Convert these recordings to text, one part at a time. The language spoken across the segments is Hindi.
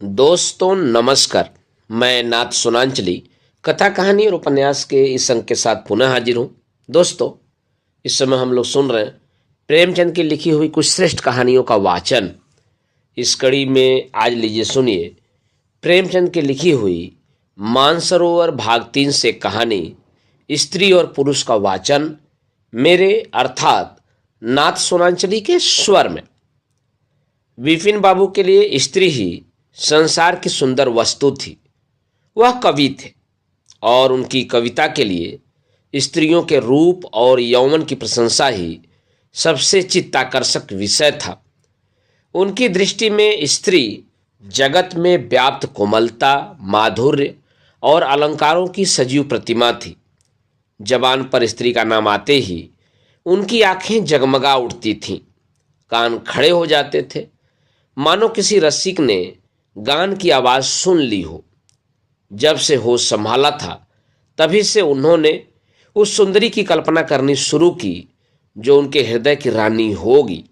दोस्तों नमस्कार। मैं नाथ सुनांचली कथा कहानी और उपन्यास के इस अंक के साथ पुनः हाजिर हूँ। दोस्तों, इस समय हम लोग सुन रहे हैं प्रेमचंद की लिखी हुई कुछ श्रेष्ठ कहानियों का वाचन। इस कड़ी में आज लीजिए सुनिए प्रेमचंद की लिखी हुई मानसरोवर भाग 3 से कहानी स्त्री और पुरुष का वाचन मेरे अर्थात नाथ सुनांचली के स्वर में। विपिन बाबू के लिए स्त्री ही संसार की सुंदर वस्तु थी। वह कवि थे और उनकी कविता के लिए स्त्रियों के रूप और यौवन की प्रशंसा ही सबसे चित्ताकर्षक विषय था। उनकी दृष्टि में स्त्री जगत में व्याप्त कोमलता, माधुर्य और अलंकारों की सजीव प्रतिमा थी। जबान पर स्त्री का नाम आते ही उनकी आंखें जगमगा उठती थीं, कान खड़े हो जाते थे, मानो किसी रसिक ने गान की आवाज सुन ली हो। जब से होश संभाला था तभी से उन्होंने उस सुंदरी की कल्पना करनी शुरू की जो उनके हृदय की रानी होगी।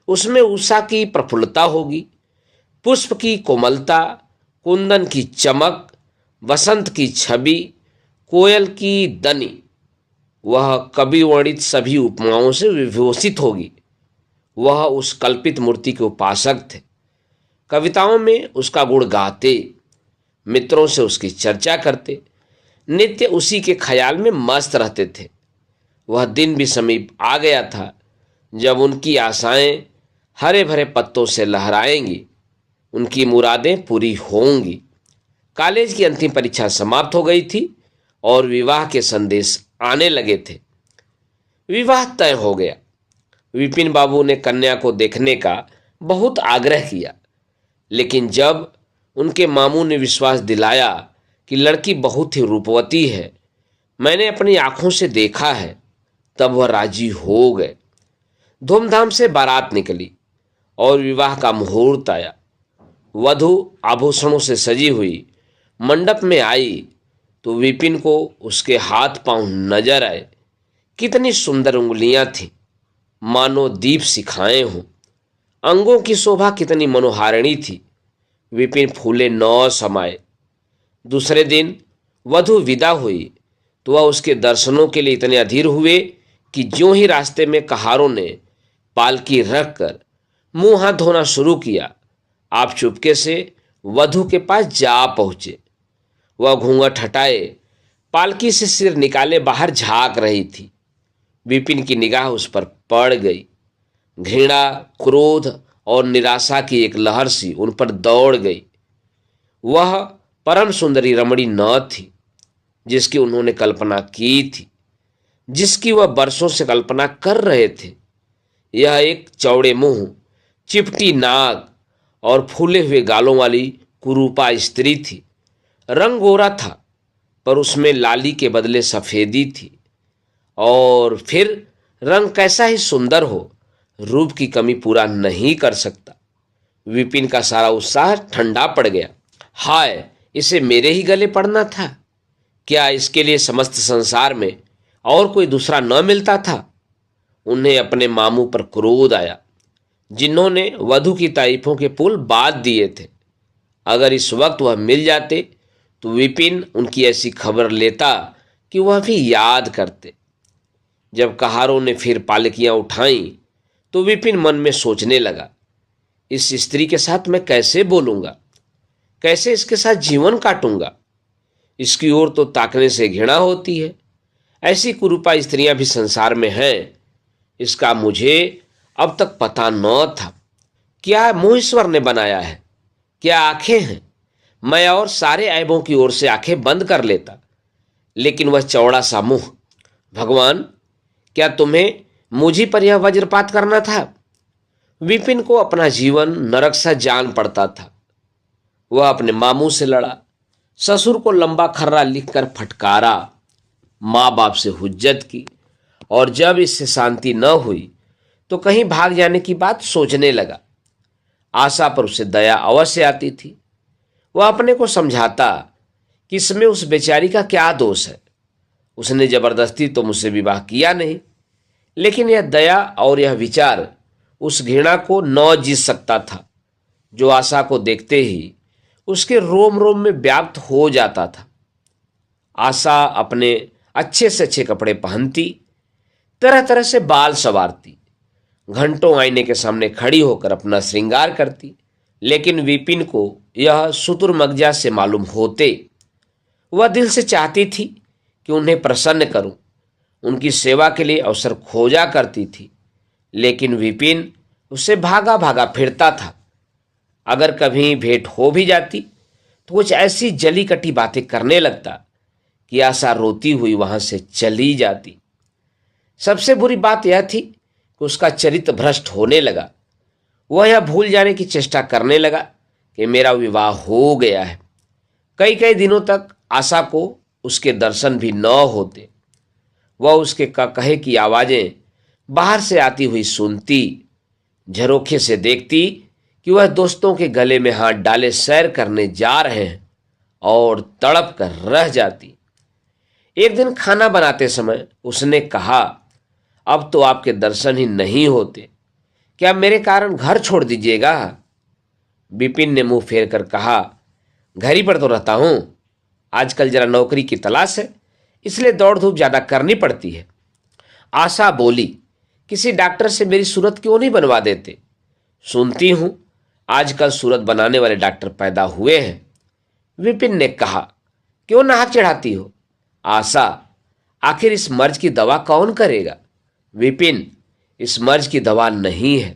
उसमें उषा की प्रफुल्लता होगी, पुष्प की कोमलता, कुंदन की चमक, वसंत की छवि, कोयल की दनी। वह कवि वर्णित सभी उपमाओं से विभूषित होगी। वह उस कल्पित मूर्ति के उपासक थे। कविताओं में उसका गुण गाते, मित्रों से उसकी चर्चा करते, नित्य उसी के ख्याल में मस्त रहते थे। वह दिन भी समीप आ गया था जब उनकी आशाएं हरे भरे पत्तों से लहराएंगी, उनकी मुरादें पूरी होंगी। कॉलेज की अंतिम परीक्षा समाप्त हो गई थी और विवाह के संदेश आने लगे थे। विवाह तय हो गया। विपिन बाबू ने कन्या को देखने का बहुत आग्रह किया, लेकिन जब उनके मामू ने विश्वास दिलाया कि लड़की बहुत ही रूपवती है, मैंने अपनी आंखों से देखा है, तब वह राजी हो गए। धूमधाम से बारात निकली और विवाह का मुहूर्त आया। वधू आभूषणों से सजी हुई मंडप में आई तो विपिन को उसके हाथ पांव नजर आए। कितनी सुंदर उंगलियां थीं, मानो दीप शिखाएं हों। अंगों की शोभा कितनी मनोहारिणी थी। विपिन फूले न समाये। दूसरे दिन वधू विदा हुई तो वह उसके दर्शनों के लिए इतने अधीर हुए कि ज्यों ही रास्ते में कहारों ने पालकी रखकर मुंह हाथ धोना शुरू किया, आप चुपके से वधू के पास जा पहुंचे। वह घूंघट हटाए पालकी से सिर निकाले बाहर झांक रही थी। विपिन की निगाह उस पर पड़ गई। घृणा, क्रोध और निराशा की एक लहर सी उन पर दौड़ गई। वह परम सुंदरी रमणी न थी जिसकी उन्होंने कल्पना की थी, जिसकी वह बरसों से कल्पना कर रहे थे। यह एक चौड़े मुंह, चिपटी नाक और फूले हुए गालों वाली कुरूपा स्त्री थी। रंग गोरा था पर उसमें लाली के बदले सफेदी थी। और फिर रंग कैसा ही सुंदर हो, रूप की कमी पूरा नहीं कर सकता। विपिन का सारा उत्साह ठंडा पड़ गया। हाय, इसे मेरे ही गले पड़ना था। क्या इसके लिए समस्त संसार में और कोई दूसरा न मिलता था? उन्हें अपने मामू पर क्रोध आया, जिन्होंने वधू की तारीफों के पुल बांध दिए थे। अगर इस वक्त वह मिल जाते तो विपिन उनकी ऐसी खबर लेता कि वह भी याद करते। जब कहारों ने फिर पालकियां उठाईं तो विपिन मन में सोचने लगा, इस स्त्री के साथ मैं कैसे बोलूंगा, कैसे इसके साथ जीवन काटूंगा। इसकी ओर तो ताकने से घृणा होती है। ऐसी कुरूपा स्त्रियां भी संसार में हैं, इसका मुझे अब तक पता न था। क्या मुंह ईश्वर ने बनाया है, क्या आंखें हैं। मैं और सारे ऐबों की ओर से आंखें बंद कर लेता, लेकिन वह चौड़ा सा मुंह। भगवान, क्या तुम्हें मुझी पर यह वज्रपात करना था? विपिन को अपना जीवन नरक सा जान पड़ता था। वह अपने मामू से लड़ा, ससुर को लंबा खर्रा लिखकर फटकारा, माँ बाप से हुज्जत की, और जब इससे शांति न हुई तो कहीं भाग जाने की बात सोचने लगा। आशा पर उसे दया अवश्य आती थी। वह अपने को समझाता कि इसमें उस बेचारी का क्या दोष है। उसने जबरदस्ती तो मुझसे विवाह किया नहीं, लेकिन यह दया और यह विचार उस घृणा को न जीत सकता था जो आशा को देखते ही उसके रोम रोम में व्याप्त हो जाता था। आशा अपने अच्छे से अच्छे कपड़े पहनती, तरह तरह से बाल संवारती, घंटों आईने के सामने खड़ी होकर अपना श्रृंगार करती, लेकिन विपिन को यह शुतुरमर्यादा से मालूम होते। वह दिल से चाहती थी कि उन्हें प्रसन्न करूं, उनकी सेवा के लिए अवसर खोजा करती थी, लेकिन विपिन उससे भागा भागा फिरता था। अगर कभी भेंट हो भी जाती तो कुछ ऐसी जली कटी बातें करने लगता कि आशा रोती हुई वहां से चली जाती। सबसे बुरी बात यह थी कि उसका चरित्र भ्रष्ट होने लगा। वह यह भूल जाने की चेष्टा करने लगा कि मेरा विवाह हो गया है। कई कई दिनों तक आशा को उसके दर्शन भी न होते। वह उसके कहे की आवाजें बाहर से आती हुई सुनती, झरोखे से देखती कि वह दोस्तों के गले में हाथ डाले सैर करने जा रहे हैं, और तड़प कर रह जाती। एक दिन खाना बनाते समय उसने कहा, अब तो आपके दर्शन ही नहीं होते, क्या मेरे कारण घर छोड़ दीजिएगा? विपिन ने मुंह फेर कर कहा, घर ही पर तो रहता हूं, आजकल जरा नौकरी की तलाश है, इसलिए दौड़ धूप ज्यादा करनी पड़ती है। आशा बोली, किसी डॉक्टर से मेरी सूरत क्यों नहीं बनवा देते? सुनती हूं आजकल सूरत बनाने वाले डॉक्टर पैदा हुए हैं। विपिन ने कहा, क्यों नाहक चढ़ाती हो? आशा, आखिर इस मर्ज की दवा कौन करेगा? विपिन, इस मर्ज की दवा नहीं है।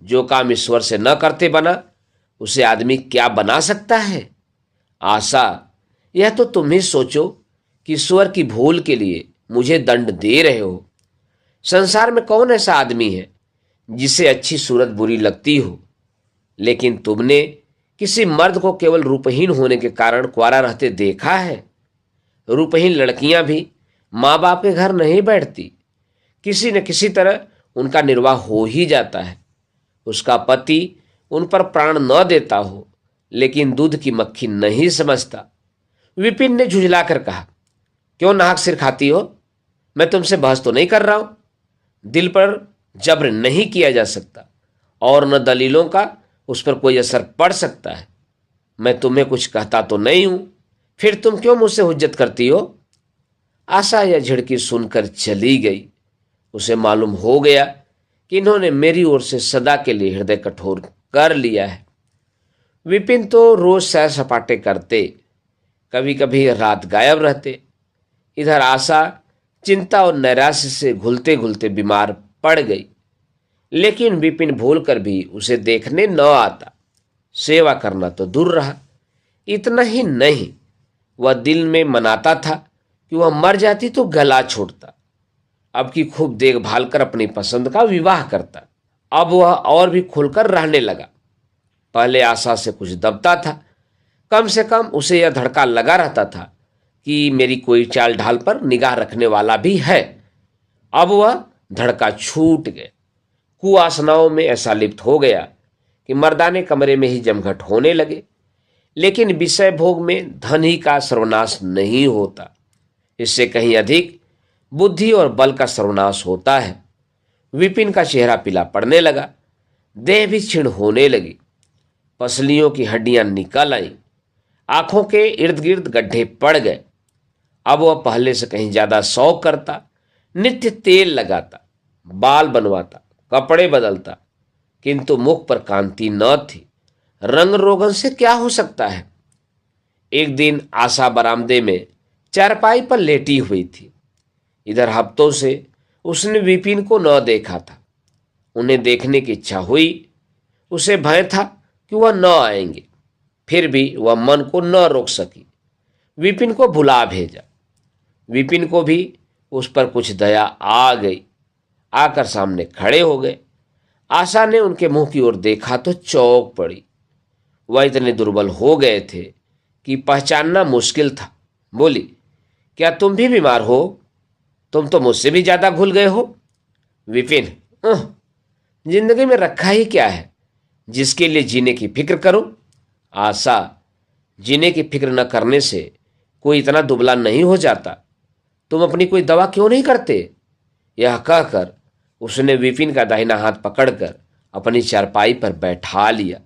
जो काम ईश्वर से न करते बना, उसे आदमी क्या बना सकता है? आशा, यह तो तुम ही सोचो कि ईश्वर की भूल के लिए मुझे दंड दे रहे हो। संसार में कौन ऐसा आदमी है जिसे अच्छी सूरत बुरी लगती हो? लेकिन तुमने किसी मर्द को केवल रूपहीन होने के कारण कुंवारा रहते देखा है? रूपहीन लड़कियां भी माँ बाप के घर नहीं बैठती, किसी न किसी तरह उनका निर्वाह हो ही जाता है। उसका पति उन पर प्राण न देता हो, लेकिन दूध की मक्खी नहीं समझता। विपिन ने झुंझलाकर कहा, क्यों नाहक सिर खाती हो? मैं तुमसे बहस तो नहीं कर रहा हूं। दिल पर जब्र नहीं किया जा सकता, और न दलीलों का उस पर कोई असर पड़ सकता है। मैं तुम्हें कुछ कहता तो नहीं हूं, फिर तुम क्यों मुझसे हुज्जत करती हो? आशा यह झिड़की सुनकर चली गई। उसे मालूम हो गया कि इन्होंने मेरी ओर से सदा के लिए हृदय कठोर कर लिया है। विपिन तो रोज सैर सपाटे करते, कभी कभी रात गायब रहते। इधर आशा चिंता और नैराश्य से घुलते घुलते बीमार पड़ गई, लेकिन विपिन भूलकर भी उसे देखने न आता। सेवा करना तो दूर रहा, इतना ही नहीं, वह दिल में मनाता था कि वह मर जाती तो गला छोड़ता, अब की खूब देखभाल कर अपनी पसंद का विवाह करता। अब वह और भी खुलकर रहने लगा। पहले आशा से कुछ दबता था, कम से कम उसे यह धड़का लगा रहता था कि मेरी कोई चाल ढाल पर निगाह रखने वाला भी है। अब वह धड़का छूट गया। कुवासनाओं में ऐसा लिप्त हो गया कि मर्दाने कमरे में ही जमघट होने लगे। लेकिन विषय भोग में धन ही का सर्वनाश नहीं होता, इससे कहीं अधिक बुद्धि और बल का सर्वनाश होता है। विपिन का चेहरा पीला पड़ने लगा, देह भी क्षीण होने लगी, पसलियों की हड्डियां निकल आईं, आंखों के इर्द गिर्द गड्ढे पड़ गए। अब वह पहले से कहीं ज्यादा शौक करता, नित्य तेल लगाता, बाल बनवाता, कपड़े बदलता, किंतु मुख पर कांति न थी। रंग रोगन से क्या हो सकता है? एक दिन आशा बरामदे में चारपाई पर लेटी हुई थी। इधर हफ्तों से उसने विपिन को न देखा था। उन्हें देखने की इच्छा हुई। उसे भय था कि वह न आएंगे, फिर भी वह मन को न रोक सकी। विपिन को बुला भेजा। विपिन को भी उस पर कुछ दया आ गई। आकर सामने खड़े हो गए। आशा ने उनके मुंह की ओर देखा तो चौंक पड़ी। वह इतने दुर्बल हो गए थे कि पहचानना मुश्किल था। बोली, क्या तुम भी बीमार हो? तुम तो मुझसे भी ज्यादा घुल गए हो। विपिन, जिंदगी में रखा ही क्या है जिसके लिए जीने की फिक्र करो? आशा, जीने की फिक्र न करने से कोई इतना दुबला नहीं हो जाता। तुम अपनी कोई दवा क्यों नहीं करते? यह कहकर उसने विपिन का दाहिना हाथ पकड़कर अपनी चारपाई पर बैठा लिया।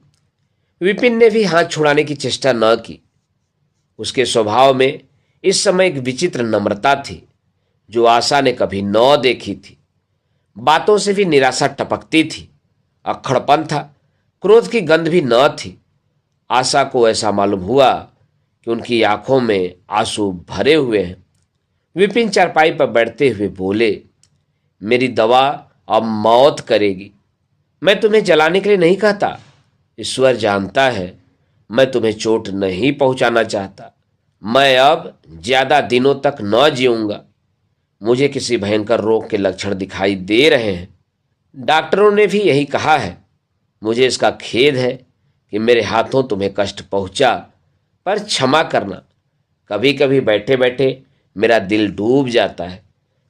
विपिन ने भी हाथ छुड़ाने की चेष्टा न की। उसके स्वभाव में इस समय एक विचित्र नम्रता थी जो आशा ने कभी न देखी थी। बातों से भी निराशा टपकती थी, अक्खड़पन था, क्रोध की गंध भी न थी। आशा को ऐसा मालूम हुआ कि उनकी आंखों में आंसू भरे हुए हैं। विपिन चारपाई पर बैठते हुए बोले, मेरी दवा अब मौत करेगी। मैं तुम्हें जलाने के लिए नहीं कहता। ईश्वर जानता है मैं तुम्हें चोट नहीं पहुंचाना चाहता। मैं अब ज्यादा दिनों तक न जीऊंगा। मुझे किसी भयंकर रोग के लक्षण दिखाई दे रहे हैं। डॉक्टरों ने भी यही कहा है। मुझे इसका खेद है कि मेरे हाथों तुम्हें कष्ट पहुंचा, पर क्षमा करना। कभी कभी बैठे बैठे मेरा दिल डूब जाता है,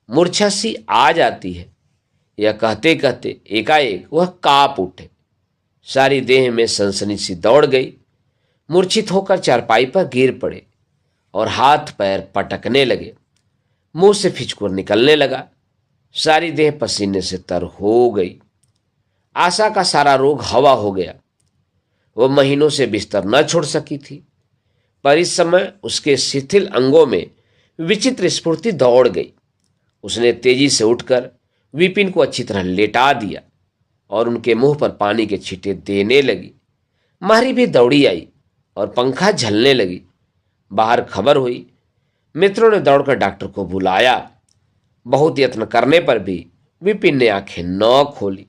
मूर्छा सी आ जाती है। यह कहते कहते एकाएक वह कांप उठे। सारी देह में सनसनी सी दौड़ गई। मूर्छित होकर चारपाई पर गिर पड़े और हाथ पैर पटकने लगे। मुंह से फिचकुर निकलने लगा। सारी देह पसीने से तर हो गई। आशा का सारा रोग हवा हो गया। वह महीनों से बिस्तर न छोड़ सकी थी, पर इस समय उसके शिथिल अंगों में विचित्र स्फूर्ति दौड़ गई। उसने तेजी से उठकर विपिन को अच्छी तरह लेटा दिया और उनके मुंह पर पानी के छींटे देने लगी। मारी भी दौड़ी आई और पंखा झलने लगी। बाहर खबर हुई। मित्रों ने दौड़कर डॉक्टर को बुलाया। बहुत यत्न करने पर भी विपिन ने आंखें न खोली।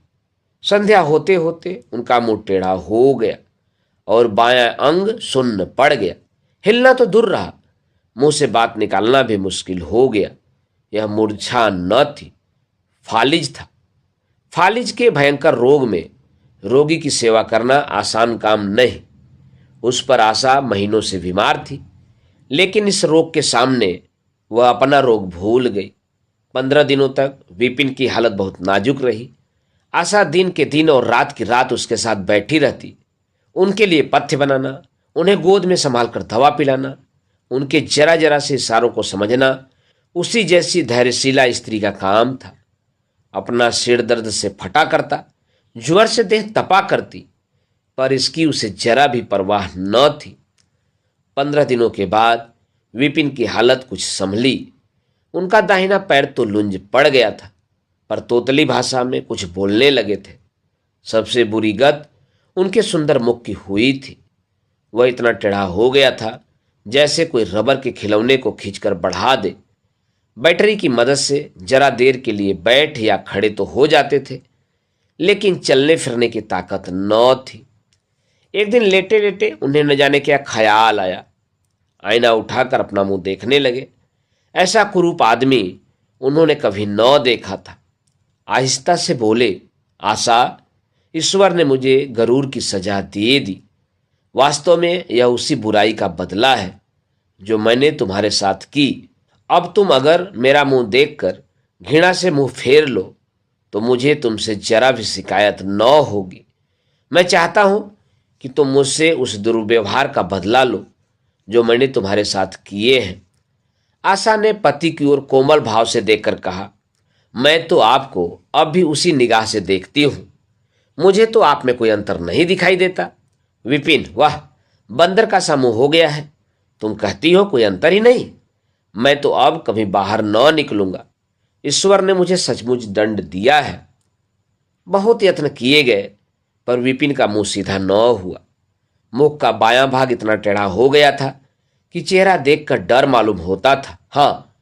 संध्या होते होते उनका मुंह टेढ़ा हो गया और बायां अंग सुन्न पड़ गया। हिलना तो दूर रहा, मुंह से बात निकालना भी मुश्किल हो गया। यह मूर्छा न थी, फालिज था। फालिज के भयंकर रोग में रोगी की सेवा करना आसान काम नहीं। उस पर आशा महीनों से बीमार थी, लेकिन इस रोग के सामने वह अपना रोग भूल गई। 15 दिनों तक विपिन की हालत बहुत नाजुक रही। आशा दिन के दिन और रात की रात उसके साथ बैठी रहती। उनके लिए पथ्य बनाना, उन्हें गोद में संभालकर दवा पिलाना, उनके जरा जरा से इशारों को समझना उसी जैसी धैर्यशीला स्त्री का काम था। अपना सिर दर्द से फटा करता, ज्वर से देह तपा करती, पर इसकी उसे जरा भी परवाह न थी। 15 दिनों के बाद विपिन की हालत कुछ संभली। उनका दाहिना पैर तो लुंज पड़ गया था, पर तोतली भाषा में कुछ बोलने लगे थे। सबसे बुरी गत उनके सुंदर मुख की हुई थी। वह इतना टेढ़ा हो गया था जैसे कोई रबर के खिलौने को खींचकर बढ़ा दे। बैटरी की मदद से जरा देर के लिए बैठ या खड़े तो हो जाते थे, लेकिन चलने फिरने की ताकत न थी। एक दिन लेटे लेटे उन्हें न जाने क्या ख्याल आया। आईना उठाकर अपना मुंह देखने लगे। ऐसा कुरूप आदमी उन्होंने कभी न देखा था। आहिस्ता से बोले, आशा, ईश्वर ने मुझे गरूर की सजा दे दी। वास्तव में यह उसी बुराई का बदला है जो मैंने तुम्हारे साथ की। अब तुम अगर मेरा मुंह देखकर घृणा से मुंह फेर लो तो मुझे तुमसे जरा भी शिकायत न होगी। मैं चाहता हूं कि तुम मुझसे उस दुर्व्यवहार का बदला लो जो मैंने तुम्हारे साथ किए हैं। आशा ने पति की ओर कोमल भाव से देखकर कहा, मैं तो आपको अब भी उसी निगाह से देखती हूं। मुझे तो आप में कोई अंतर नहीं दिखाई देता। विपिन, वाह, बंदर का सा मुंह हो गया है। तुम कहती हो कोई अंतर ही नहीं। मैं तो अब कभी बाहर न निकलूंगा। ईश्वर ने मुझे सचमुच दंड दिया है। बहुत यत्न किए गए, पर विपिन का मुंह सीधा न हुआ। मुख का बायां भाग इतना टेढ़ा हो गया था कि चेहरा देखकर डर मालूम होता था। हाँ,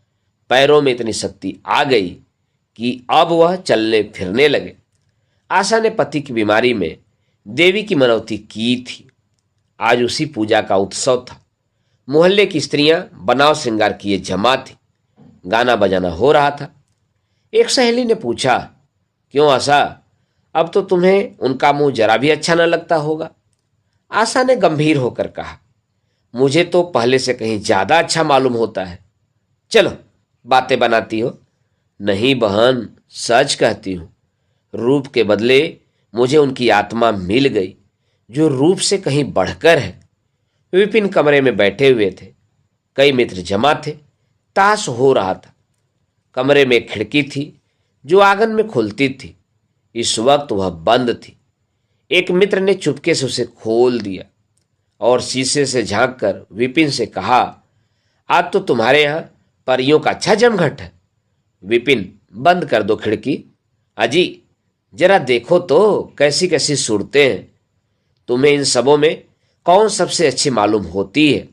पैरों में इतनी शक्ति आ गई कि अब वह चलने फिरने लगे। आशा ने पति की बीमारी में देवी की मनौती की थी। आज उसी पूजा का उत्सव था। मोहल्ले की स्त्रियां बनाव श्रृंगार किए जमा थी। गाना बजाना हो रहा था। एक सहेली ने पूछा, क्यों आशा, अब तो तुम्हें उनका मुंह जरा भी अच्छा न लगता होगा। आशा ने गंभीर होकर कहा, मुझे तो पहले से कहीं ज्यादा अच्छा मालूम होता है। चलो, बातें बनाती हो। नहीं बहन, सच कहती हूं। रूप के बदले मुझे उनकी आत्मा मिल गई जो रूप से कहीं बढ़कर है। विपिन कमरे में बैठे हुए थे। कई मित्र जमा थे। ताश हो रहा था। कमरे में एक खिड़की थी जो आंगन में खुलती थी। इस वक्त वह बंद थी। एक मित्र ने चुपके से उसे खोल दिया और शीशे से झांककर विपिन से कहा, आज तो तुम्हारे यहां परियों का अच्छा जमघट है। विपिन, बंद कर दो खिड़की। अजी जरा देखो तो कैसी कैसी सूरतें हैं। तुम्हें इन सबों में कौन सबसे अच्छी मालूम होती है?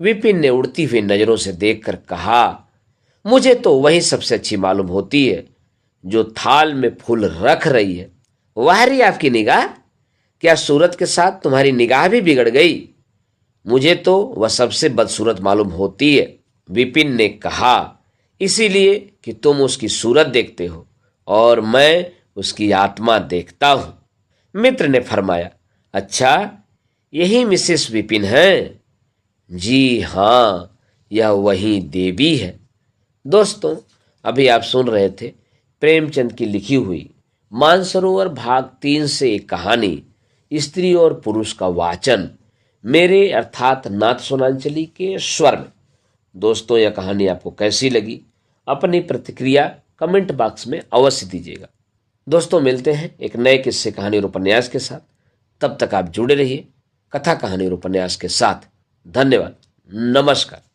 विपिन ने उड़ती हुई नजरों से देखकर कहा, मुझे तो वही सबसे अच्छी मालूम होती है जो थाल में फूल रख रही है। वाह री आपकी निगाह! क्या सूरत के साथ तुम्हारी निगाह भी बिगड़ गई? मुझे तो वह सबसे बदसूरत मालूम होती है, विपिन ने कहा, इसीलिए कि तुम उसकी सूरत देखते हो और मैं उसकी आत्मा देखता हूं। मित्र ने फरमाया, अच्छा यही मिसेस विपिन है? जी हाँ, यह वही देवी है। दोस्तों, अभी आप सुन रहे थे प्रेमचंद की लिखी हुई मानसरोवर भाग 3 से एक कहानी, स्त्री और पुरुष का वाचन, मेरे अर्थात नाथ सुनांचली के स्वर में। दोस्तों, यह कहानी आपको कैसी लगी? अपनी प्रतिक्रिया कमेंट बॉक्स में अवश्य दीजिएगा। दोस्तों, मिलते हैं एक नए किस्से, कहानी और उपन्यास के साथ। तब तक आप जुड़े रहिए कथा, कहानी और उपन्यास के साथ। धन्यवाद। नमस्कार।